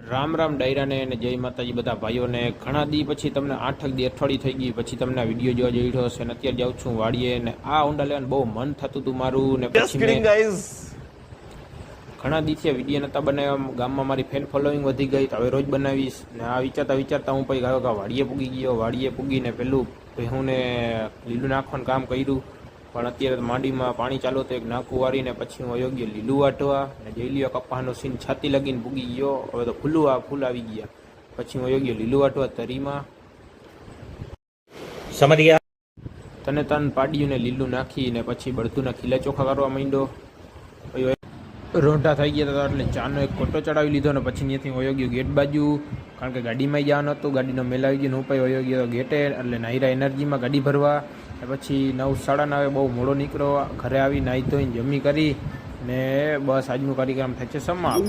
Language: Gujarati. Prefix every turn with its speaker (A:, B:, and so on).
A: રામ રામ ડાયરાને અને જય માતાજી બધા ભાઈઓને. ઘણા દી પછી તમને 8 દી અઠવાડિયું થઈ ગઈ પછી તમને આ વિડીયો જોવા જઈ રહ્યો છે. અને અત્યારે જાઉં છું વાડીએ ને આ ઊંડા લેવાનું બહુ મન થતું હતું મારું. ને પછી મેં ઘણા દીથી વિડીયો નહોતા બનાવ્યા. ગામમાં મારી ફેન ફોલોઈંગ વધી ગઈ તો હવે રોજ બનાવીશ. ને આ વિચારતા હું પછી ગયો કે વાડીએ પૂગી ગયો. વાડીએ પૂગીને પેલું ભેહુંને લીલું નાખવાનું કામ કર્યું. પણ અત્યારે માંડીમાં પાણી ચાલુ તો એક નાકું વાળીને પછી હું યોગ્ય લીલું વાટવા ને જઈ લ્યો કપાસનો સીન છાતી લગીને પૂગી ગયો. હવે તો ફૂલ આવી ગયા. પછી હું યોગ્ય લીલું વાટવા તરીમાં
B: સમજ ગયા
A: તન પાડ્યું ને લીલું નાખીને પછી બળતુંના ખીલા ચોખા કરવા માંડ્યો. રોંઢા થઈ ગયા હતા એટલે ચાનો એક કોટો ચડાવી લીધો ને પછી ત્યાંથી વયો ગયો ગેટ બાજુ. કારણ કે ગાડીમાં જવાનું હતું, ગાડીનો મેલ આવી ગયો. હું પછી વયો ગયો ગેટે એટલે નાયરા એનર્જીમાં ગાડી ભરવા. પછી 9 સાડા 9 બહુ મોડો નીકળ્યો. ઘરે આવી નાહી ધોઈને જમી કરી ને બસ આજનું કાર્યક્રમ થાય છે સમાપ્ત.